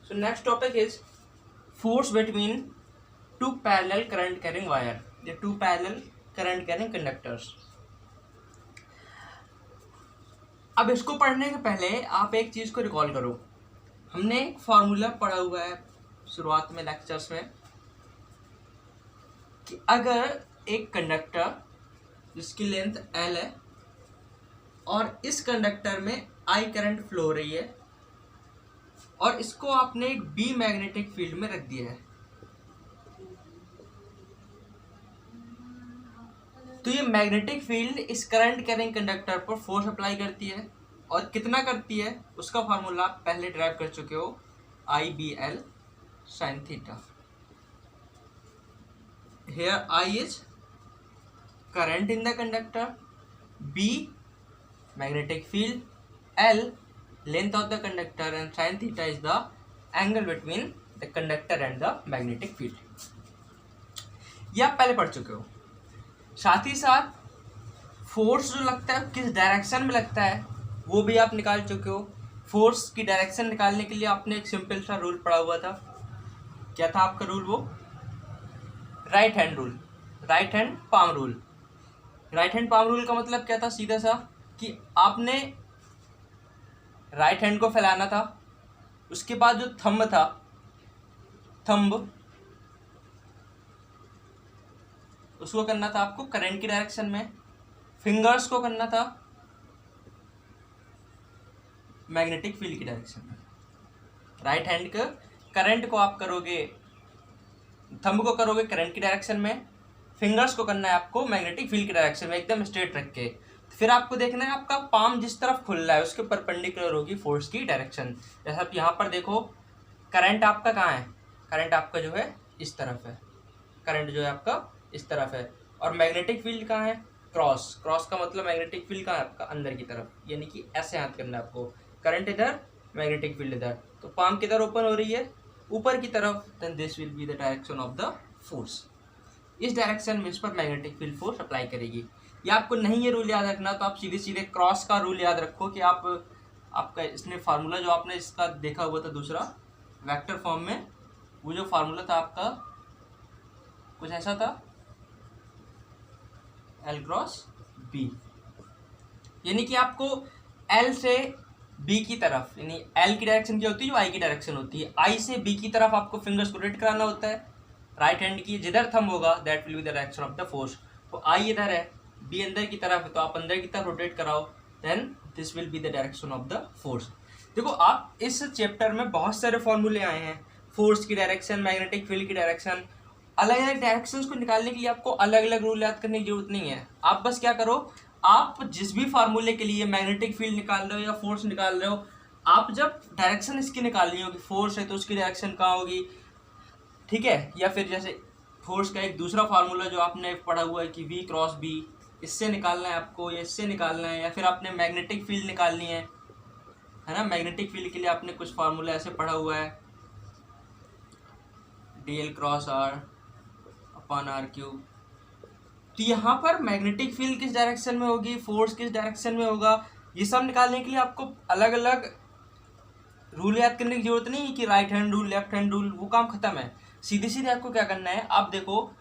So next topic is force between two parallel current carrying wire, the two parallel current carrying conductors. अब इसको पढ़ने के पहले आप एक चीज को रिकॉल करो। हमने एक फॉर्मूला पढ़ा हुआ है शुरुआत में लेक्चर्स में कि अगर एक कंडक्टर जिसकी लेंथ L है और इस कंडक्टर में I करंट फ्लो हो रही है और इसको आपने एक B मैग्नेटिक फील्ड में रख दिया है, तो ये मैग्नेटिक फील्ड इस करंट कैरिंग कंडक्टर पर फोर्स अप्लाई करती है और कितना करती है उसका फार्मूला आप पहले ड्राइव कर चुके हो, IBL sin theta. Here I is current in the conductor, B magnetic field, L length of the conductor and sin theta is the angle between the conductor and the magnetic field। ये आप पहले पढ़ चुके हो। साथ ही साथ force जो लगता है किस डायरेक्शन में लगता है वो भी आप निकाल चुके हो। फोर्स की डायरेक्शन निकालने के लिए आपने एक सिंपल सा रूल पढ़ा हुआ था। क्या था आपका रूल? वो right hand rule, right hand palm rule. Right hand palm rule का मतलब क्या था? सीधा सा कि आपने राइट हैंड को फैलाना था, उसके बाद जो थंब था, थंब उसको करना था आपको करंट की डायरेक्शन में, फिंगर्स को करना था मैग्नेटिक फील्ड की डायरेक्शन में। राइट हैंड के करंट को आप करोगे, थंब को करोगे करंट की डायरेक्शन में, फिंगर्स को करना है आपको मैग्नेटिक फील्ड की डायरेक्शन में एकदम स्ट्रेट रख के। फिर आपको देखना है आपका पाम जिस तरफ खुल रहा है उसके परपेंडिकुलर होगी फोर्स की डायरेक्शन। जैसे आप यहाँ पर देखो, करंट आपका कहाँ है? करंट आपका जो है इस तरफ है, करंट जो है आपका इस तरफ है। और मैग्नेटिक फील्ड कहाँ है? क्रॉस। क्रॉस का मतलब मैग्नेटिक फील्ड कहाँ है आपका? अंदर की तरफ, यानी कि ऐसे हाथ करना है आपको। करंट इधर, मैग्नेटिक फील्ड इधर, तो पाम किधर ओपन हो रही है? ऊपर की तरफ। Then this will be the direction of the force. इस डायरेक्शन में इस पर मैग्नेटिक फील्ड फोर्स अप्लाई करेगी। या आपको नहीं ये रूल याद रखना तो आप सीधे सीधे क्रॉस का रूल याद रखो कि आपका इसने फार्मूला जो आपने इसका देखा हुआ था दूसरा वेक्टर फॉर्म में, वो जो फार्मूला था आपका कुछ ऐसा था, L क्रॉस B। यानी कि आपको L से B की तरफ, यानी L की डायरेक्शन क्या होती है? जो I की डायरेक्शन होती है। I से B की तरफ आपको फिंगर्स को रोटेट कराना होता है राइट हैंड की। जिधर थंब होगा that will be the direction of the force. तो I इधर है, B अंदर की तरफ है, तो आप अंदर की तरफ रोटेट कराओ, then this will be the direction of the force. देखो आप इस चैप्टर में बहुत सारे फॉर्मूले आए हैं, फोर्स की डायरेक्शन, मैग्नेटिक फील्ड की डायरेक्शन। अलग अलग डायरेक्शंस को निकालने के लिए आपको अलग अलग रूल याद करने की जरूरत नहीं है। आप बस क्या करो, आप जिस भी फार्मूले के लिए मैग्नेटिक फील्ड निकाल रहे हो या फोर्स निकाल रहे हो, आप जब डायरेक्शन इसकी निकालनी होगी, फोर्स है तो उसकी डायरेक्शन कहाँ होगी, ठीक है? या फिर जैसे फोर्स का एक दूसरा फार्मूला जो आपने पढ़ा हुआ है कि V क्रॉस B, इससे निकालना है आपको या इससे निकालना है, या फिर आपने मैग्नेटिक फील्ड निकालनी है ना। मैग्नेटिक फील्ड के लिए आपने कुछ फार्मूला ऐसे पढ़ा हुआ है, DL cross R upon R cube. तो यहाँ पर मैग्नेटिक फील्ड किस डायरेक्शन में होगी, फोर्स किस डायरेक्शन में होगा, ये सब निकालने के लिए आपको अलग अलग रूल याद करने की जरूरत नहीं है कि right hand rule, left hand rule, वो काम खत्म है। सीधे सीधे आपको क्या करना है, आप देखो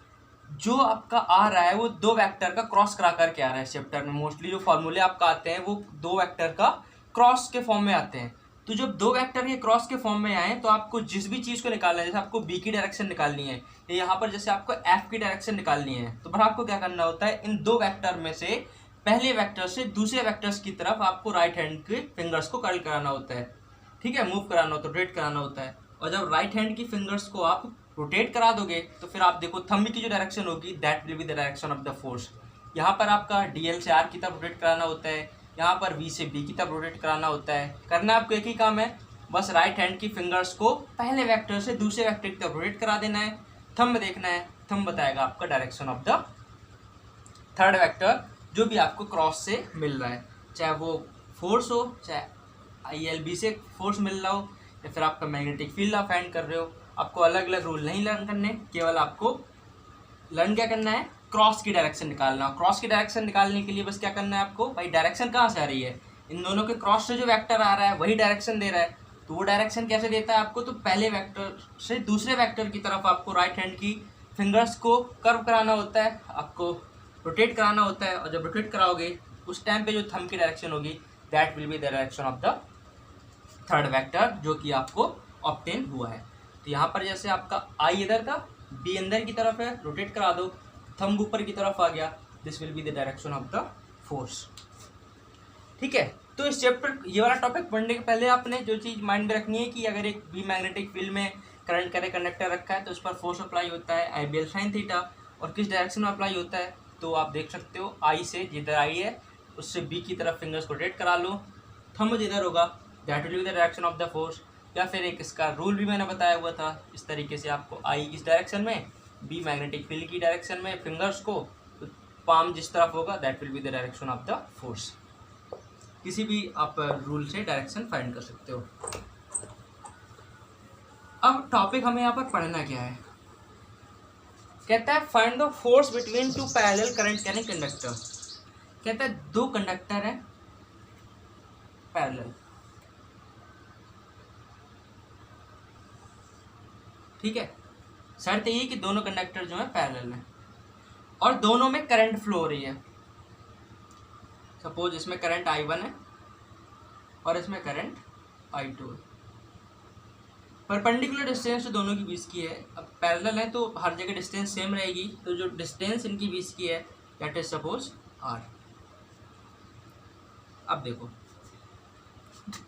जो आपका आ रहा है वो दो वेक्टर का क्रॉस करा करके आ रहा है। चैप्टर में मोस्टली जो फॉर्मूले आपका आते हैं वो दो वेक्टर का क्रॉस के फॉर्म में आते हैं। तो जब दो वेक्टर के क्रॉस के फॉर्म में आए तो आपको जिस भी चीज़ को निकालना है, जैसे आपको B की डायरेक्शन निकालनी है या यहाँ पर जैसे आपको F की डायरेक्शन निकालनी है, तो फिर आपको क्या करना होता है, इन दो वेक्टर में से पहले वेक्टर से दूसरे वेक्टर्स की तरफ आपको राइट हैंड के फिंगर्स को कर्ल कराना होता है, ठीक है? मूव कराना होता है, रोटेट कराना होता है। और जब राइट हैंड की फिंगर्स को आप रोटेट करा दोगे तो फिर आप देखो थंब की जो डायरेक्शन होगी that will be the direction of the force. यहाँ पर आपका DL से R की तरफ रोटेट कराना होता है, यहाँ पर V से B की तरफ रोटेट कराना होता है। करना आपको एक ही काम है, बस राइट हैंड की फिंगर्स को पहले वेक्टर से दूसरे वेक्टर की तरफ रोटेट करा देना है, थंब देखना है, थंब बताएगा आपका direction of the third vector जो भी आपको क्रॉस से मिल रहा है, चाहे वो फोर्स हो, चाहे ILB से फोर्स मिल रहा हो, या फिर आपका मैग्नेटिक फील्ड आप फाइंड कर रहे हो। आपको अलग अलग रूल नहीं लर्न करने, केवल आपको लर्न क्या करना है, क्रॉस की डायरेक्शन निकालना। क्रॉस की डायरेक्शन निकालने के लिए बस क्या करना है आपको, भाई डायरेक्शन कहाँ से आ रही है, इन दोनों के क्रॉस से जो वेक्टर आ रहा है वही डायरेक्शन दे रहा है, तो वो डायरेक्शन कैसे देता है आपको, तो पहले वेक्टर से दूसरे वेक्टर की तरफ आपको राइट हैंड की फिंगर्स को कर्व कराना होता है, आपको रोटेट कराना होता है, और जब रोटेट कराओगे उस टाइम पे जो थंब की डायरेक्शन होगी that will be the direction of the third vector जो कि आपको ऑब्टेन हुआ है। तो यहाँ पर जैसे आपका आई इधर था, बी अंदर की तरफ है, रोटेट करा दो, थंब ऊपर की तरफ आ गया, this will be the direction of the force. ठीक है, तो इस चैप्टर ये वाला टॉपिक पढ़ने के पहले आपने जो चीज़ माइंड में रखनी है कि अगर एक बी मैग्नेटिक फील्ड में करंट करे कंडक्टर रखा है तो उस पर फोर्स अप्लाई होता है आई बी एल साइन थीटा, और किस डायरेक्शन में अप्लाई होता है तो आप देख सकते हो आई से, जिधर आई है उससे बी की तरफ फिंगर्स को रोटेट करा लो, थंब जिधर होगा that will be the direction of the force. या फिर एक इसका रूल भी मैंने बताया हुआ था, इस तरीके से आपको आई इस डायरेक्शन में, बी मैग्नेटिक फील्ड की डायरेक्शन में फिंगर्स को, तो पाम जिस तरफ होगा that will be the direction of the force. किसी भी आप रूल से डायरेक्शन फाइंड कर सकते हो। अब टॉपिक हमें यहाँ पर पढ़ना क्या है, कहता है find the force between two parallel current carrying conductor. कहता है दो कंडक्टर हैं पैरेलल, ठीक है, शर्त ये कि दोनों कंडक्टर जो है पैरेलल हैं और दोनों में करंट फ्लो हो रही है। सपोज इसमें करंट I1 है और इसमें करंट I2 है, परपेंडिकुलर डिस्टेंस दोनों के बीच की है। अब पैरेलल है तो हर जगह डिस्टेंस सेम रहेगी, तो जो डिस्टेंस इनकी बीच की है दैट इज सपोज R। अब देखो,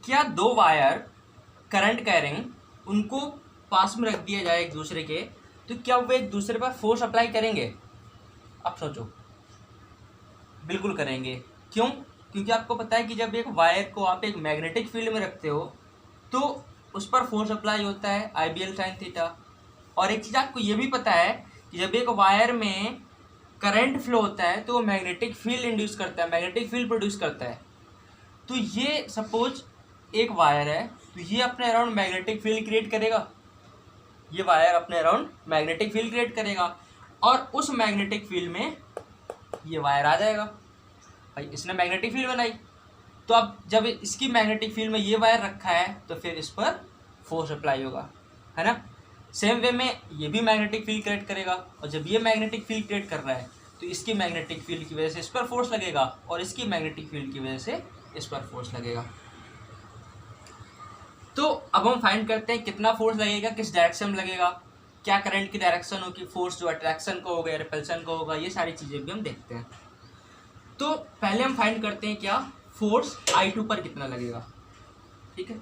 क्या दो वायर करंट कैरिंग उनको पास में रख दिया जाए एक दूसरे के, तो क्या वो एक दूसरे पर फोर्स अप्लाई करेंगे? अब सोचो, बिल्कुल करेंगे। क्यों? क्योंकि आपको पता है कि जब एक वायर को आप एक मैग्नेटिक फील्ड में रखते हो तो उस पर फोर्स अप्लाई होता है आई बी एल साइन थीटा। और एक चीज़ आपको ये भी पता है कि जब एक वायर में करंट फ्लो होता है तो वो मैग्नेटिक फील्ड इंड्यूस करता है, मैग्नेटिक फील्ड प्रोड्यूस करता है। तो ये सपोज एक वायर है तो ये अपने अराउंड मैग्नेटिक फील्ड क्रिएट करेगा, ये वायर अपने अराउंड मैग्नेटिक फील्ड क्रिएट करेगा और उस मैग्नेटिक फील्ड में ये वायर आ जाएगा। भाई इसने मैग्नेटिक फील्ड बनाई, तो अब जब इसकी मैग्नेटिक फील्ड में ये वायर रखा है तो फिर इस पर फोर्स अप्लाई होगा, है ना। सेम वे में ये भी मैग्नेटिक फील्ड क्रिएट करेगा, और जब ये मैग्नेटिक फील्ड क्रिएट कर रहा है तो इसकी मैग्नेटिक फील्ड की वजह से इस पर फोर्स लगेगा और इसकी मैग्नेटिक फील्ड की वजह से इस पर फोर्स लगेगा। तो अब हम फाइंड करते हैं कितना फोर्स लगेगा, किस डायरेक्शन में लगेगा, क्या करंट की डायरेक्शन होगी, फोर्स जो अट्रैक्शन को होगा या रिपल्सन को होगा, ये सारी चीज़ें भी हम देखते हैं। तो पहले हम फाइंड करते हैं क्या फोर्स I2 पर कितना लगेगा। ठीक है,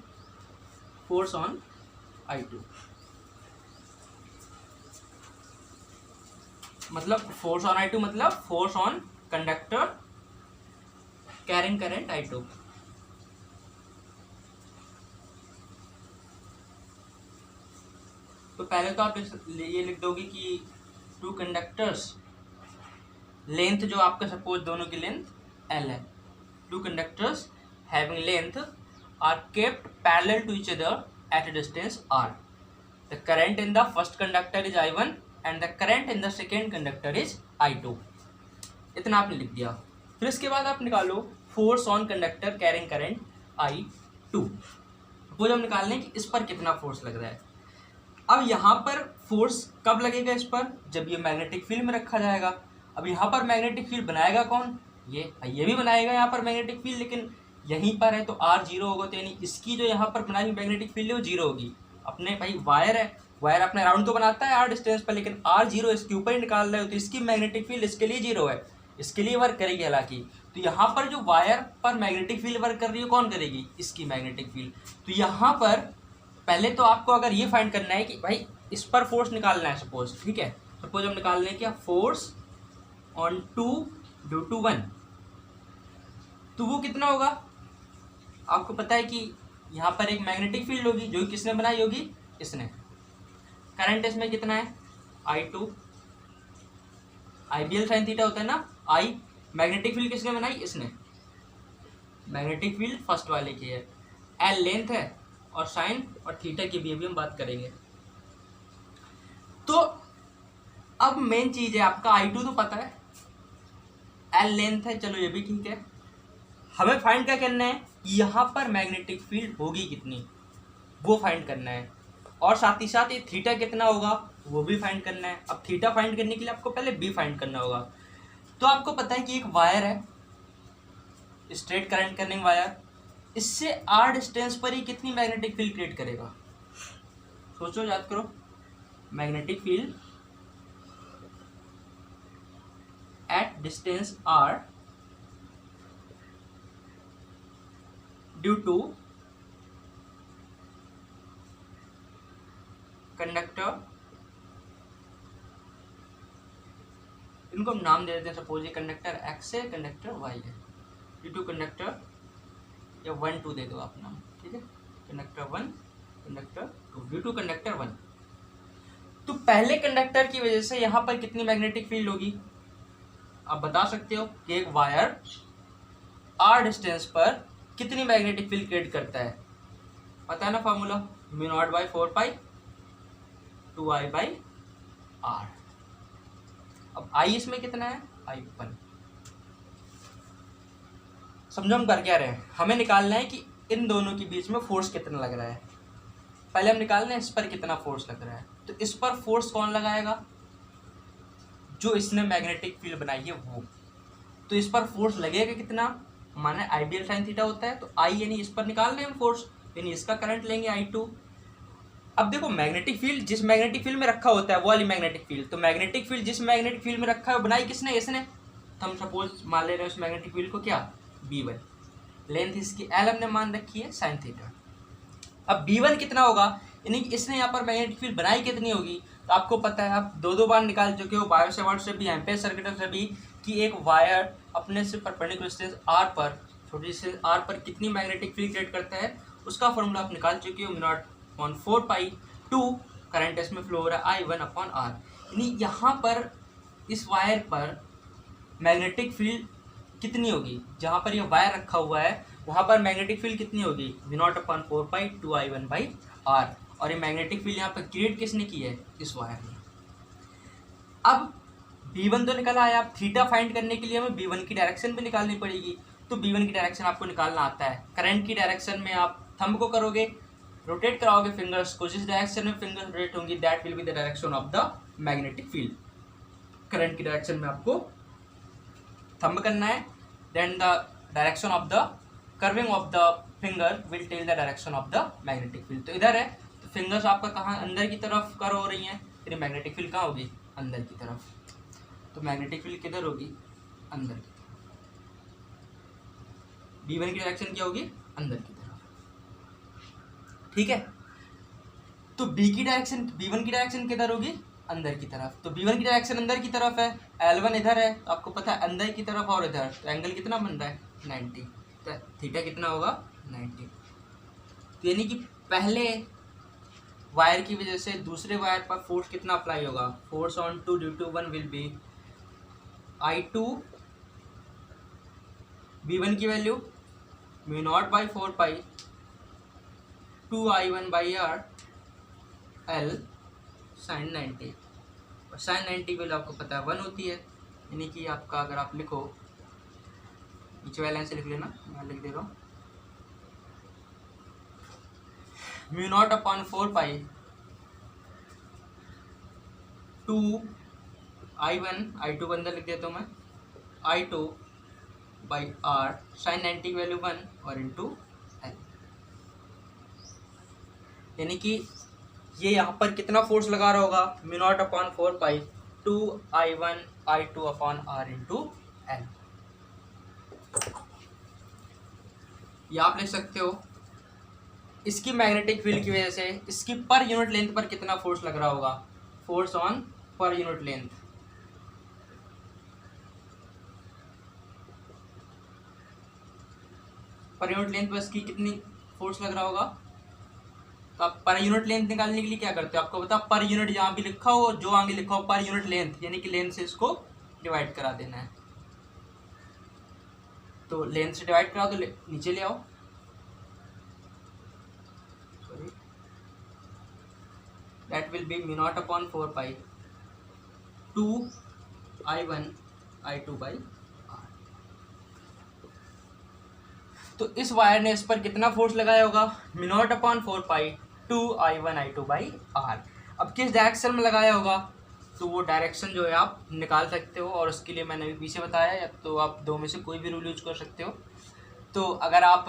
फोर्स ऑन I2 मतलब फोर्स ऑन I2 मतलब force on conductor carrying current I2। तो पहले तो आप ये लिख दोगे कि टू कंडक्टर्स, लेंथ जो आपका सपोज दोनों की लेंथ L है, two conductors having length are kept parallel to each other at a distance R। The current in the first conductor is I1 and the current in the second conductor is I2। इतना आपने लिख दिया। फिर इसके बाद आप निकालो force on conductor carrying current I2। Suppose हम निकाल लें कि इस पर कितना फोर्स लग रहा है। अब यहाँ पर फोर्स कब लगेगा इस पर, जब ये मैग्नेटिक फील्ड में रखा जाएगा। अब यहाँ पर मैग्नेटिक फील्ड बनाएगा कौन, ये भी बनाएगा यहाँ पर मैग्नेटिक फील्ड, लेकिन यहीं पर है तो R जीरो होगा, तो यानी इसकी जो यहाँ पर बनाई हुई मैग्नेटिक फील्ड है वो जीरो होगी। अपने भाई वायर है, वायर अपने राउंड तो बनाता है R डिस्टेंस पर, लेकिन R जीरो इसके ऊपर ही निकाल रहे हो तो इसकी मैग्नेटिक फील्ड इसके लिए जीरो है, इसके लिए वर्क करेगी हालांकि। तो यहाँ पर जो वायर पर मैग्नेटिक फील्ड वर्क कर रही है कौन करेगी, इसकी मैग्नेटिक फील्ड। तो यहाँ पर पहले तो आपको अगर ये फाइंड करना है कि भाई इस पर फोर्स निकालना है सपोज, ठीक है, सपोज हम निकाल लें क्या फोर्स ऑन 2 ड्यू टू 1, तो वो कितना होगा। आपको पता है कि यहाँ पर एक मैग्नेटिक फील्ड होगी जो किसने बनाई होगी, इसने। करंट इसमें कितना है I2, IBL साइन थीटा होता है ना I। मैग्नेटिक फील्ड किसने बनाई, इसने। मैग्नेटिक फील्ड फर्स्ट वाले की है, L लेंथ है और साइन और थीटा की भी अभी हम बात करेंगे। तो अब मेन चीज है आपका I2 तो पता है, L लेंथ है, चलो ये भी ठीक है। हमें फाइंड क्या करना है, यहाँ पर मैग्नेटिक फील्ड होगी कितनी। वो फाइंड करना है, और साथ ही साथ ये थीटा कितना होगा वो भी फाइंड करना है। अब थीटा फाइंड करने के लिए आपको पहले बी फाइंड करना होगा। तो आपको पता है कि एक वायर है, स्ट्रेट करंट करने वायर, इससे आर डिस्टेंस पर ही कितनी मैग्नेटिक फील्ड क्रिएट करेगा? सोचो, याद करो। Magnetic field at distance R due to conductor, इनको हम नाम दे देते हैं। सपोज ये कंडक्टर एक्स है, कंडक्टर वाई है, ड्यू टू कंडक्टर, या 1 2 दे दो आप नाम, ठीक है। Conductor 1, conductor 2, due to conductor 1। तो पहले कंडक्टर की वजह से यहाँ पर कितनी मैग्नेटिक फील्ड होगी? आप बता सकते हो कि एक वायर आर डिस्टेंस पर कितनी मैग्नेटिक फील्ड क्रिएट करता है? पता है ना फॉर्मूला, μ0/4π 2I/r। अब आई इसमें कितना है? I1। समझो हम कर क्या रहे हैं, हमें निकालना है कि इन दोनों के बीच में फोर्स कितना लग रहा है। पहले हम निकालना है इस पर कितना फोर्स लग रहा है। तो इस पर फोर्स कौन लगाएगा? जो इसने मैग्नेटिक फील्ड बनाई है वो। तो इस पर फोर्स लगेगा कितना? माने आइडियल साइन थीटा होता है, तो आई यानी इस पर निकाल रहे हैं हम फोर्स, यानी इसका करंट लेंगे I2। अब देखो, मैग्नेटिक फील्ड जिस मैग्नेटिक फील्ड में रखा होता है वो वाली मैग्नेटिक फील्ड, तो मैग्नेटिक फील्ड जिस मैग्नेटिक फील्ड में रखा है वो बनाई किसने? इसने। तो हम सपोज मान ले रहे हैं उस मैग्नेटिक फील्ड को क्या? B1। लेंथ इसकी L हमने मान रखी है साइन थीटा। अब B1 कितना होगा, यानी कि इसने यहाँ पर मैग्नेटिक फील्ड बनाई कितनी होगी? तो आपको पता है, आप दो बार निकाल चुके हो, बायो सेवर्ट से भी, एम्पेयर सर्किट से भी, कि एक वायर अपने से परपेंडिकुलर डिस्टेंस R पर, छोटी डिस्टेंस R पर कितनी मैग्नेटिक फील्ड क्रिएट करता है, उसका फॉर्मूला आप निकाल चुके हो। μ0/4π 2 करंट इसमें फ्लो हो रहा है I1/R। यानी यहाँ पर इस वायर पर मैग्नेटिक फील्ड कितनी होगी? जहाँ पर ये वायर रखा हुआ है वहाँ पर मैग्नेटिक फील्ड कितनी होगी? μ0/4π 2I1/R। और ये मैग्नेटिक फील्ड यहाँ पर क्रिएट किसने की है? इस वायर ने। अब B1 तो निकला है, आप थीटा फाइंड करने के लिए हमें B1 की डायरेक्शन भी निकालनी पड़ेगी। तो B1 की डायरेक्शन आपको निकालना आता है। करंट की डायरेक्शन में आप थंब को करोगे, रोटेट कराओगे फिंगर्स को, जिस डायरेक्शन में फिंगर्स रोटेट होंगी that will be the direction of the magnetic field. Current की डायरेक्शन में आपको थंब करना है, then the direction of the curving of the finger will tell the direction of the magnetic field. तो इधर है, तो फिंगर्स आपका कहाँ? अंदर की तरफ कर्व हो रही हैं, फिर मैग्नेटिक फील्ड कहाँ होगी? अंदर की तरफ। तो मैग्नेटिक फील्ड किधर होगी? अंदर की तरफ। B1 की डायरेक्शन क्या होगी? अंदर की तरफ, ठीक है। तो B1 की डायरेक्शन किधर होगी? अंदर की तरफ। तो B1 की डायरेक्शन अंदर की तरफ है, L1 इधर है, तो आपको पता है अंदर की तरफ और इधर, तो एंगल कितना बन रहा है? 90। तो थीटा कितना होगा? 90। तो यानी कि पहले वायर की वजह से दूसरे वायर पर फोर्स कितना अप्लाई होगा? Force on 2 due to 1 will be I2, B1 की वैल्यू μ0/4π 2I1/R L sin 90। और sin 90 वैल्यू आपको पता है 1 होती है, यानी कि आपका अगर आप लिखो, नीचे वाले लाइन से लिख लेना, मैं लिख दे रहा हूँ, μ0/4π 2I1, I2 अंदर लिख देता हूँ मैं, I2/R sin 90 की वैल्यू 1 और इंटू L। यानी कि ये यहाँ पर कितना फोर्स लगा रहा होगा? μ0/4π 2I1 I2/R इंटू L। ये आप लिख सकते हो, इसकी मैग्नेटिक फील्ड की वजह से इसकी पर यूनिट लेंथ पर कितना फोर्स लग रहा होगा? Force on per unit length. Per unit length पर इसकी कितनी फोर्स लग रहा होगा? तो आप पर यूनिट लेंथ निकालने के लिए क्या करते हो? आपको बता, पर यूनिट जहाँ भी लिखा हो, जो आगे लिखा हो पर यूनिट लेंथ, यानी कि लेंथ से इसको डिवाइड करा देना है। तो लेंथ से डिवाइड करा तो नीचे ले आओ, sorry, that will B μ0/4π 2I1 I2/R। तो इस वायर ने इस पर कितना फोर्स लगाया होगा? μ0/4π 2I1I2/R। अब किस डायरेक्शन में लगाया होगा, तो वो डायरेक्शन जो है आप निकाल सकते हो, और उसके लिए मैंने अभी पीछे बताया, या तो आप दो में से कोई भी रूल यूज कर सकते हो। तो अगर आप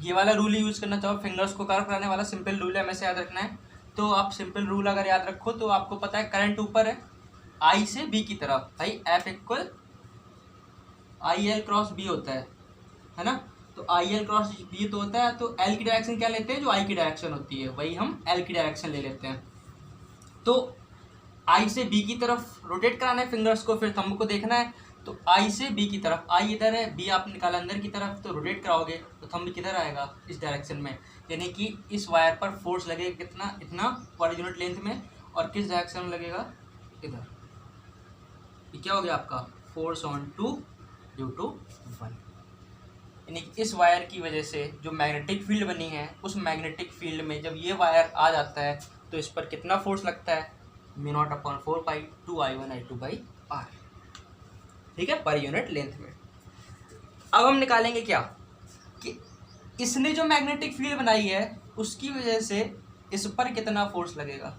ये वाला रूल यूज़ करना चाहो, फिंगर्स को कर्व कराने वाला सिंपल रूल है, हमें से याद रखना है। तो आप सिंपल रूल अगर याद रखो तो आपको पता है करंट ऊपर है आई से बी की तरफ, भाई F equal I L cross B होता है ना। तो आई एल क्रॉस बी तो होता है, तो एल की डायरेक्शन क्या लेते हैं, जो आई की डायरेक्शन होती है वही हम एल की डायरेक्शन ले लेते हैं। तो आई से बी की तरफ रोटेट कराना है फिंगर्स को, फिर थंब को देखना है। तो आई से बी की तरफ, आई इधर है, बी आप निकाला अंदर की तरफ, तो रोटेट कराओगे तो थंब किधर आएगा, इस डायरेक्शन में। यानी कि इस वायर पर फोर्स लगेगा कितना, इतना पर यूनिट लेंथ में, और किस डायरेक्शन में लगेगा, इधर। ये क्या हो गया आपका, फोर्स ऑन 2 ड्यू टू 1। यानी कि इस वायर की वजह से जो मैग्नेटिक फील्ड बनी है, उस मैग्नेटिक फील्ड में जब ये वायर आ जाता है तो इस पर कितना फोर्स लगता है, μ0/4 2I1I2/R, ठीक है, पर यूनिट लेंथ में। अब हम निकालेंगे क्या, कि इसने जो मैग्नेटिक फील्ड बनाई है उसकी वजह से इस पर कितना फोर्स लगेगा।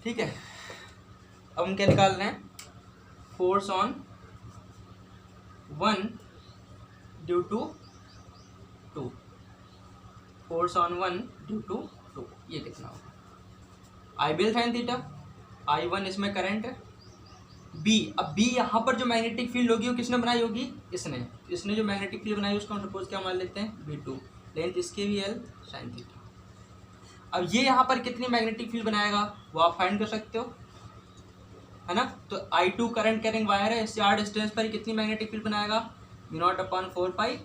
ठीक है, अब हम क्या निकाल रहे हैं, force on 1 due to 2, force on 1 due to 2, ये कितना होगा, आई बिल साइन थीटा, I1 इसमें करंट है, बी, अब बी यहाँ पर जो मैग्नेटिक फील्ड होगी वो किसने बनाई होगी, इसने जो मैग्नेटिक फील्ड बनाई उसका हम सपोज क्या मान लेते हैं, B2, लेंथ इसके भी L साइन थीटा। अब ये यहाँ पर कितनी मैग्नेटिक फील्ड बनाएगा वो आप फाइंड कर सकते हो, है ना। तो I2 करंट कैरिंग वायर है, इससे r डिस्टेंस पर कितनी मैग्नेटिक फील्ड बनाएगा, μ0/4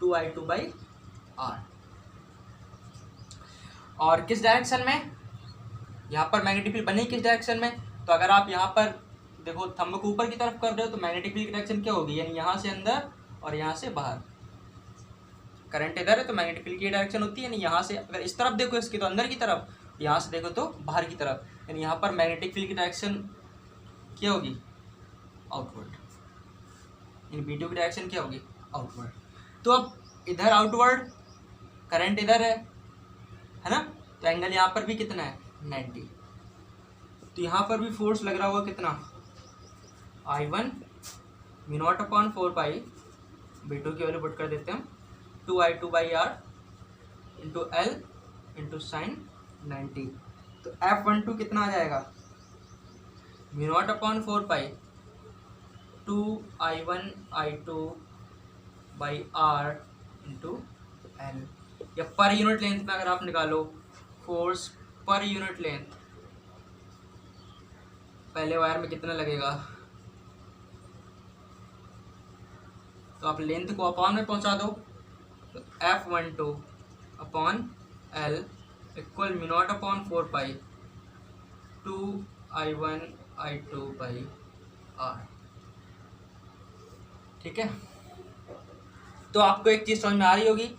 2I2/R। और किस डायरेक्शन में, यहाँ पर मैग्नेटिक फील्ड बनी किस डायरेक्शन में, तो अगर आप यहाँ पर देखो थंब को ऊपर की तरफ कर रहे हो तो मैग्नेटिक फील्ड की डायरेक्शन क्या होगी, यानी यहाँ से अंदर और यहाँ से बाहर। करंट इधर है तो मैग्नेटिक फील्ड की डायरेक्शन होती है, यानी यहाँ से अगर इस तरफ देखो इसकी तो अंदर की तरफ, यहाँ से देखो तो बाहर की तरफ, यानी यहाँ पर मैग्नेटिक फील्ड की डायरेक्शन क्या होगी, आउटवर्ड, यानी B2 की डायरेक्शन क्या होगी, आउटवर्ड। तो अब इधर आउटवर्ड, करंट इधर है ना, तो एंगल यहाँ पर भी कितना है, 90। तो यहाँ पर भी फोर्स लग रहा होगा कितना, I1 μ0/4 B2 की वैल्यू पुट कर देते हैं, 2I2/R into L into sine 90। तो F12 कितना आ जाएगा, μ0/4 2I1I2/R इंटू L। या पर यूनिट लेंथ में अगर आप निकालो फोर्स पर यूनिट लेंथ, पहले वायर में कितना लगेगा, तो आप लेंथ को अपॉन में पहुंचा दो, तो F12/L इक्वल μ0/4 2I1I2/R। ठीक है, तो आपको एक चीज़ समझ में आ रही होगी,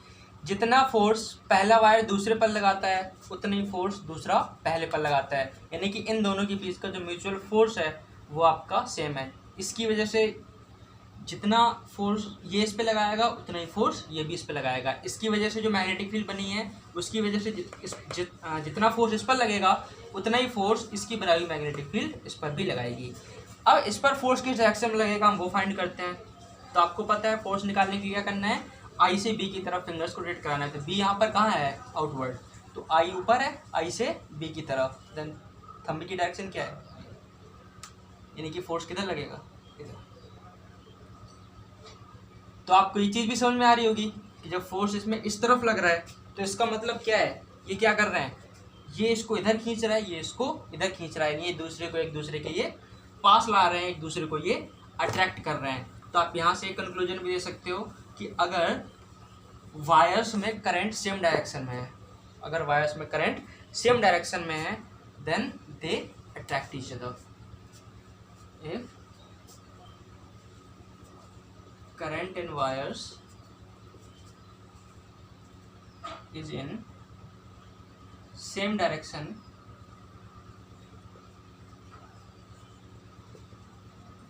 जितना फोर्स पहला वायर दूसरे पर लगाता है उतना ही फोर्स दूसरा पहले पर लगाता है, यानी कि इन दोनों के बीच का जो म्यूचुअल फोर्स है वो आपका सेम है। इसकी वजह से जितना फोर्स ये इस पे लगाएगा उतना ही फोर्स ये भी इस पे लगाएगा। इसकी वजह से जो मैग्नेटिक फील्ड बनी है उसकी वजह से जितना फोर्स इस पर लगेगा उतना ही फोर्स इसकी बनाई हुई मैग्नेटिक फील्ड इस पर भी लगाएगी। अब इस पर फोर्स किस डायरेक्शन में लगेगा हम वो फाइंड करते हैं। तो आपको पता है फोर्स निकालने के लिए क्या करना है, आई से बी की तरफ फिंगर्स को रोटेट कराना है। तो बी यहाँ पर कहाँ है, आउटवर्ड, तो आई ऊपर है, आई से बी की तरफ, देन थंब की डायरेक्शन क्या है, यानी कि फोर्स किधर लगेगा, इधर। तो आपको ये चीज़ भी समझ में आ रही होगी कि जब फोर्स इसमें इस तरफ लग रहा है तो इसका मतलब क्या है, ये क्या कर रहे हैं, ये इसको इधर खींच रहा है, ये इसको इधर खींच रहा है, ये दूसरे को एक दूसरे के ये पास ला रहे हैं, एक दूसरे को ये अट्रैक्ट कर रहे हैं। तो आप यहाँ से एक कंक्लूजन भी दे सकते हो कि अगर वायर्स में करंट सेम डायरेक्शन में है, अगर वायर्स में करंट सेम डायरेक्शन में है then they attract each other. If current in wires is in same direction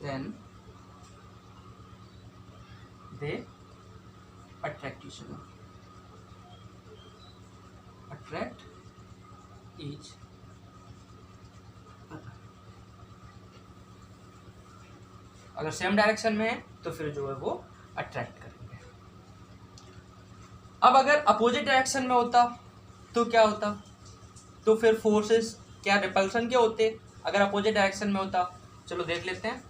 then they attract each other, attract each other। अगर सेम डायरेक्शन में है तो फिर जो है वो अट्रैक्ट करेंगे। अब अगर अपोजिट डायरेक्शन में होता तो क्या होता, तो फिर फोर्सेस क्या रिपल्सन के होते अगर अपोजिट डायरेक्शन में होता। चलो देख लेते हैं।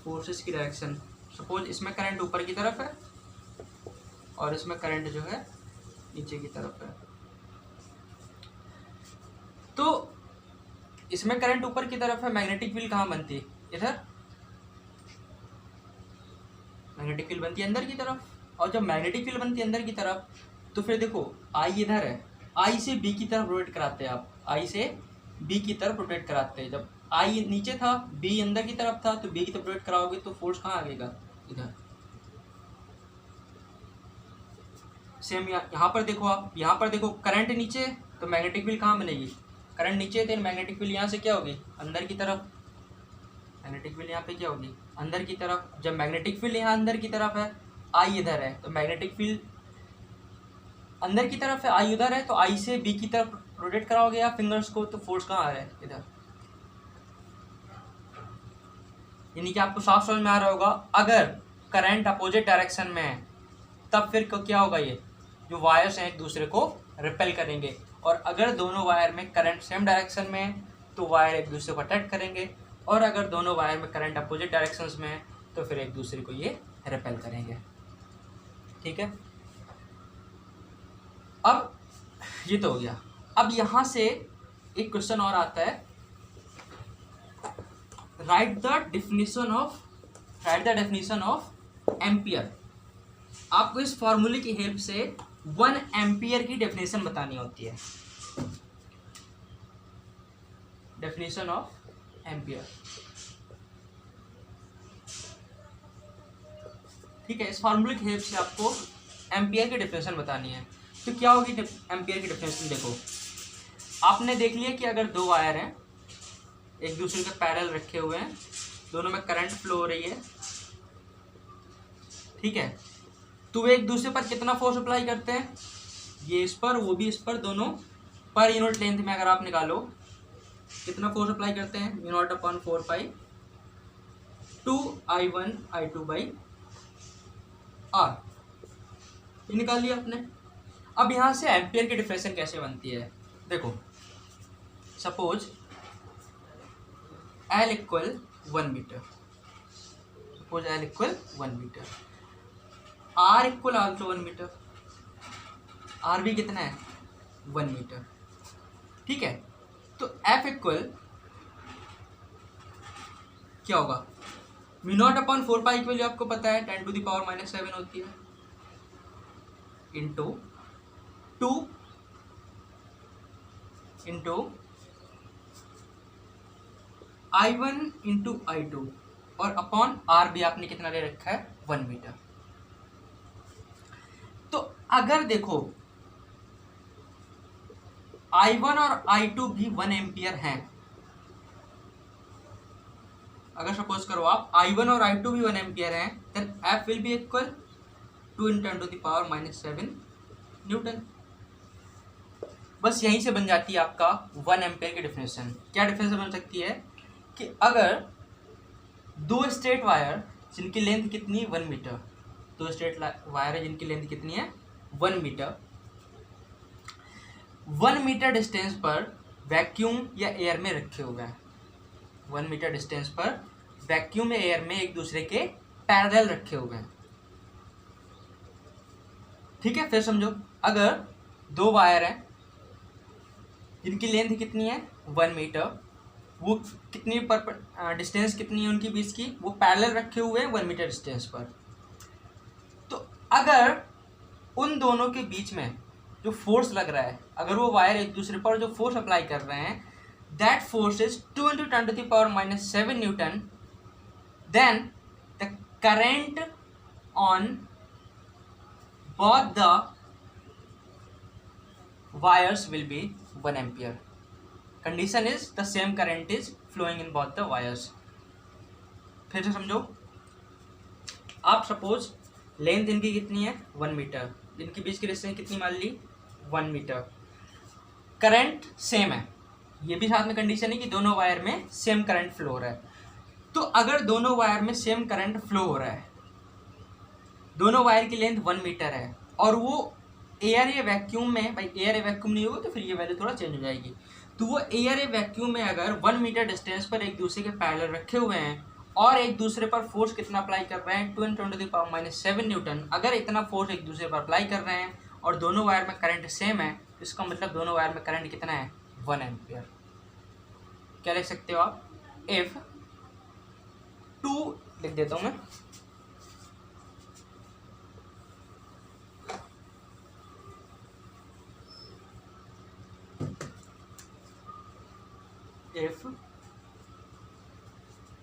फोर्सेस की डायरेक्शन, सपोज इसमें करंट ऊपर की तरफ है और इसमें करंट जो है नीचे की तरफ है। तो इसमें करंट ऊपर की तरफ है, मैग्नेटिक फील्ड कहाँ बनती है, इधर मैग्नेटिक फील्ड बनती है अंदर की तरफ। और जब मैग्नेटिक फील्ड बनती है अंदर की तरफ तो फिर देखो आई इधर है, आई से बी की तरफ रोटेट कराते हैं आप, आई से बी की तरफ रोटेट कराते हैं। जब आई नीचे था बी अंदर की तरफ था तो बी की तरफ रोटेट कराओगे तो फोर्स कहाँ आएगा, इधर। सेम यहाँ पर देखो, आप यहाँ पर देखो करंट नीचे तो मैग्नेटिक फील्ड कहाँ बनेगी, करंट नीचे तो मैग्नेटिक फील्ड यहाँ से क्या होगी, अंदर की तरफ। मैग्नेटिक फील्ड यहाँ पे क्या होगी, अंदर की तरफ। जब मैग्नेटिक फील्ड यहाँ अंदर की तरफ है, आई इधर है, तो मैग्नेटिक फील्ड अंदर की तरफ है, आई उधर है, तो आई से बी की तरफ रोटेट कराओगे आप फिंगर्स को तो फोर्स कहाँ आ रहा है, इधर। यानी कि आपको साफ समझ में आ रहा होगा, अगर करंट अपोजिट डायरेक्शन में है तब फिर क्या होगा, ये जो वायर्स हैं एक दूसरे को रिपेल करेंगे। और अगर दोनों वायर में करंट सेम डायरेक्शन में है तो वायर एक दूसरे को अट्रैक्ट करेंगे, और अगर दोनों वायर में करंट अपोजिट डायरेक्शंस में है तो फिर एक दूसरे को ये रिपेल करेंगे। ठीक है, अब ये तो हो गया। अब यहाँ से एक क्वेश्चन और आता है, right the definition of ampere. आपको इस फॉर्मूले की हेल्प से 1 एम्पियर की डेफिनेशन बतानी होती है। डेफिनेशन ऑफ एम्पियर, ठीक है। इस फॉर्मूले की हेल्प से आपको एम्पियर की डेफिनेशन बतानी है। तो क्या होगी एम्पियर की डेफिनेशन, देखो आपने देख लिया कि अगर दो वायर हैं एक दूसरे के पैरेलल रखे हुए हैं, दोनों में करंट फ्लो हो रही है, ठीक है, तो वे एक दूसरे पर कितना फोर्स अप्लाई करते हैं, ये इस पर वो भी इस पर, दोनों पर यूनिट लेंथ में अगर आप निकालो कितना फोर्स अप्लाई करते हैं, μ0/4π 2I1I2/r, ये निकाल लिया आपने। अब यहाँ से एम्पियर की डेफिनेशन कैसे बनती है, देखो suppose L equal 1 metre, suppose L equal 1 metre, R equal also 1 metre, R भी कितना है 1 मीटर, ठीक है। तो F इक्वल क्या होगा, μ0/4π की वैल्यू आपको पता है 10⁻⁻7 होती है, into 2 into I1 into I2 और अपॉन R भी आपने कितना ले रखा है 1 मीटर। तो अगर देखो I1 और I2 भी 1 एम्पियर हैं, अगर सपोज करो आप I1 और I2 भी 1 एम्पियर हैं, then F will be equal 2 × 10⁻⁻7 newton. बस यहीं से बन जाती है आपका 1 एम्पियर की डेफिनेशन। क्या डेफिनेशन बन सकती है कि अगर दो स्ट्रेट वायर जिनकी लेंथ कितनी 1 मीटर, दो स्ट्रेट वायर है जिनकी लेंथ कितनी है 1 मीटर, 1 मीटर डिस्टेंस पर वैक्यूम या एयर में रखे हुए हैं, 1 मीटर डिस्टेंस पर वैक्यूम या एयर में एक दूसरे के पैरेलल रखे हुए हैं, ठीक है। फिर समझो अगर दो वायर हैं जिनकी लेंथ कितनी है 1 मीटर, वो कितनी पर डिस्टेंस कितनी है उनकी बीच की, वो पैरेलल रखे हुए हैं 1 मीटर डिस्टेंस पर। तो अगर उन दोनों के बीच में जो फोर्स लग रहा है, अगर वो वायर एक दूसरे पर जो फोर्स अप्लाई कर रहे हैं, that force is 2 × 10⁻⁻7 newton, then the current on both the wires will be 1 ampere. Condition is the same current is flowing in both the wires. फिर से समझो, आप सपोज लेंथ इनकी कितनी है 1 मीटर, इनके बीच की डिस्टेंस कितनी मान ली 1 मीटर, करंट सेम है, ये भी साथ में कंडीशन है कि दोनों वायर में सेम करंट फ्लो हो रहा है। तो अगर दोनों वायर में सेम करंट फ्लो हो रहा है, दोनों वायर की लेंथ 1 मीटर है और वो एयर या वैक्यूम में, भाई एयर या वैक्यूम नहीं होगा तो फिर ये वैल्यू थोड़ा चेंज हो जाएगी, तो वो एयर या वैक्यूम में अगर 1 मीटर डिस्टेंस पर एक दूसरे के पैरेलल रखे हुए हैं और एक दूसरे पर फोर्स कितना अप्लाई कर रहे हैं 2 × 10⁻⁷ न्यूटन, अगर इतना फोर्स एक दूसरे पर अप्लाई कर रहे हैं और दोनों वायर में करंट सेम है, तो इसका मतलब दोनों वायर में करंट कितना है 1 एम्पियर। क्या लिख सकते हो आप, इफ 2 लिख देता हूं मैं, if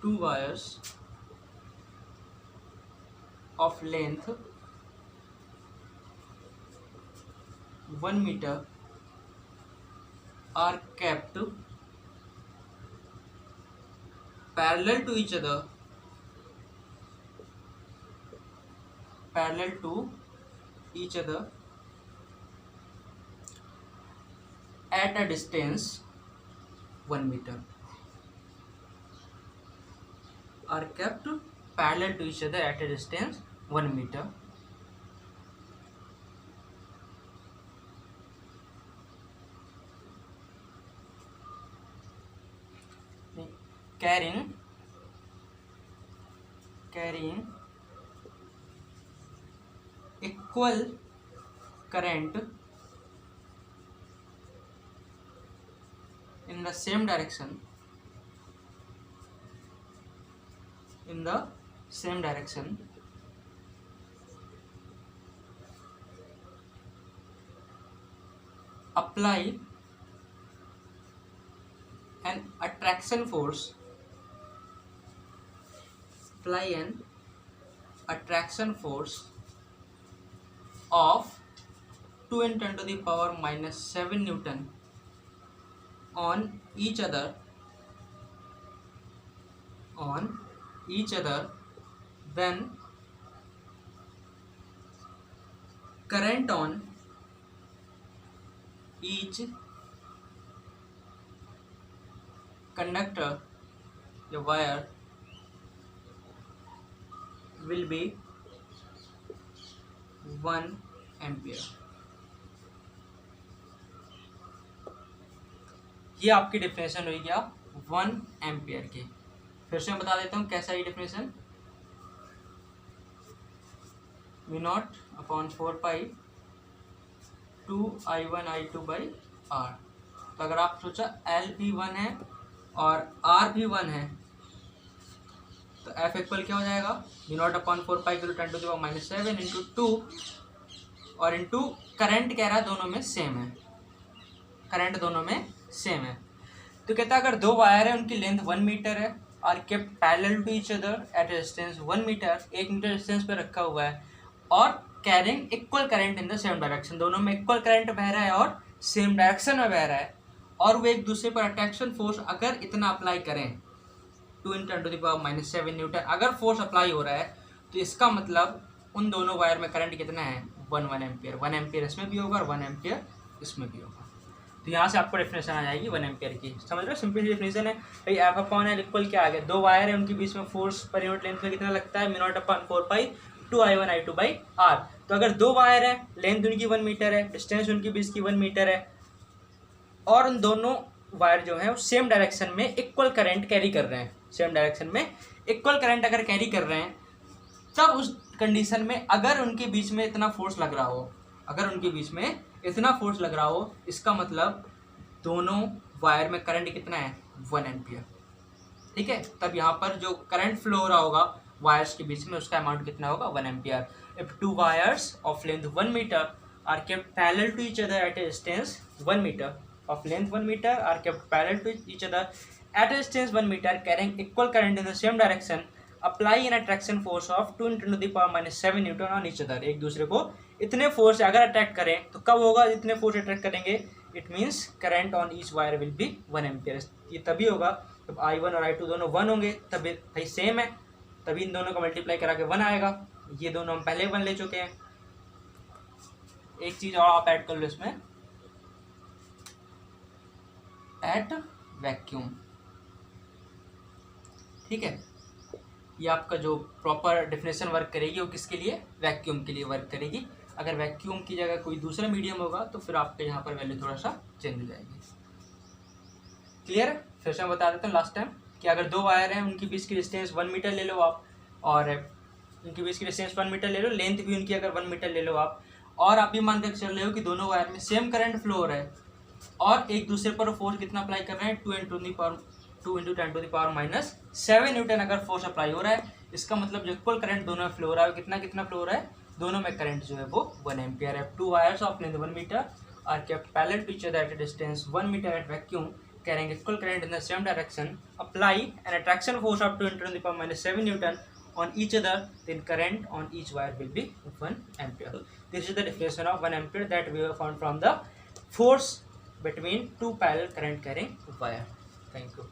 2 wires of length 1 meter are kept parallel to each other at a distance 1 meter, are kept parallel to each other at a distance 1 meter, carrying equal current in the same direction, apply an attraction force of 2 × 10⁻⁷ Newton on each other, then current on each conductor, the wire, will be 1 ampere. ये आपकी definition हुई क्या 1 ampere की। फिर से मैं बता देता हूँ कैसा ये डेफिनेशन, V0/4 2I1I2/R। तो अगर आप सोचा L भी 1 है और R भी 1 है तो F इक्वल क्या हो जाएगा V0/4 × 10⁻⁷ इंटू 2 और इंटू करंट कह रहा है दोनों में सेम है, करंट दोनों में सेम है। तो कहता है अगर दो वायर है उनकी लेंथ 1 मीटर है और kept parallel to each other at distance 1 metre, 1 metre distance पे रखा हुआ है और carrying equal current in the same direction, दोनों में इक्वल करंट बह रहा है और सेम डायरेक्शन में बह रहा है और वो एक दूसरे पर अट्रैक्शन फोर्स अगर इतना अप्लाई करें 2 × 10⁻⁷ न्यूटन अगर फोर्स अप्लाई हो रहा है, तो इसका मतलब उन दोनों वायर में करंट कितना है 1 एम्पियर। 1 एम्पियर इसमें भी होगा और 1 एम्पियर इसमें भी होगा। तो यहाँ से आपको डेफिनेशन आ जाएगी 1 एम्पियर की। समझ रहे हो, सिंपल डेफिनेशन है भाई। F/L इक्वल क्या आ गया, दो वायर है उनके बीच में फोर्स पर यूनिट लेंथ में कितना लगता है V0/4 2I1I2/R। तो अगर दो वायर है, लेंथ उनकी 1 मीटर है, डिस्टेंस उनके बीच की 1 मीटर है और उन दोनों वायर जो है वो सेम डायरेक्शन में इक्वल करंट कैरी कर रहे हैं, सेम डायरेक्शन में इक्वल करंट अगर कैरी कर रहे हैं, तब उस कंडीशन में अगर उनके बीच में इतना फोर्स लग रहा हो, अगर उनके बीच में इतना फोर्स लग रहा हो, इसका मतलब दोनों वायर में करंट कितना है 1 एम्पियर। ठीक है, तब यहाँ पर जो करंट फ्लो हो रहा होगा वायर्स के बीच में उसका अमाउंट कितना होगा 1 ampere. If 2 wires of length 1 metre are kept parallel to each other at a distance 1 metre of length 1 meter are kept parallel to each other at a distance 1 meter carrying equal current in the same direction, apply an attraction force of 2 × 10⁻⁷ Newton on each other। एक दूसरे को इतने force से अगर attract करें तो कब होगा, इतने फोर्स अट्रैक्ट करेंगे it means current on each wire will be 1 ampere. ये तभी होगा जब I1 और I2 दोनों 1 होंगे, तभी भाई सेम है, तभी इन दोनों को मल्टीप्लाई करा के 1 आएगा। ये दोनों हम पहले 1 ले चुके हैं। एक चीज़ और आप ऐड कर लो इसमें, एट वैक्यूम, ठीक है। ये आपका जो प्रॉपर डेफिनेशन वर्क करेगी वो किसके लिए, वैक्यूम के लिए वर्क करेगी। अगर वैक्यूम की जगह कोई दूसरा मीडियम होगा तो फिर आपके यहाँ पर वैल्यू थोड़ा सा चेंज हो जाएगी। क्लियर है? फिर से मैं बता देता हूँ लास्ट टाइम कि अगर दो वायर हैं, उनके बीच की डिस्टेंस 1 मीटर ले लो आप, और उनके बीच की डिस्टेंस 1 मीटर ले लो, लेंथ भी उनकी अगर 1 मीटर ले लो आप, और आप ये मान कर चल रहे हो कि दोनों वायर में सेम करंट फ्लो हो रहा है और एक दूसरे पर फोर्स कितना अप्लाई कर रहे हैं, 2 × 10⁻⁻⁷ न्यूटन अगर फोर्स अप्लाई हो रहा है, इसका मतलब जो इक्वल करंट दोनों में फ्लो हो रहा है, कितना कितना फ्लो हो रहा है, दोनों में करंट जो है वो 1 एम्पियर है। 2 wires of length 1 metre are kept parallel to each other at a distance 1 metre at vacuum carrying equal current in the same direction, apply an attraction force of 2 × 10⁻⁷ Newton on each other, then current on each wire will be 1 ampere. This is the definition of 1 ampere that we have found from the force between two parallel current carrying wire. Thank you.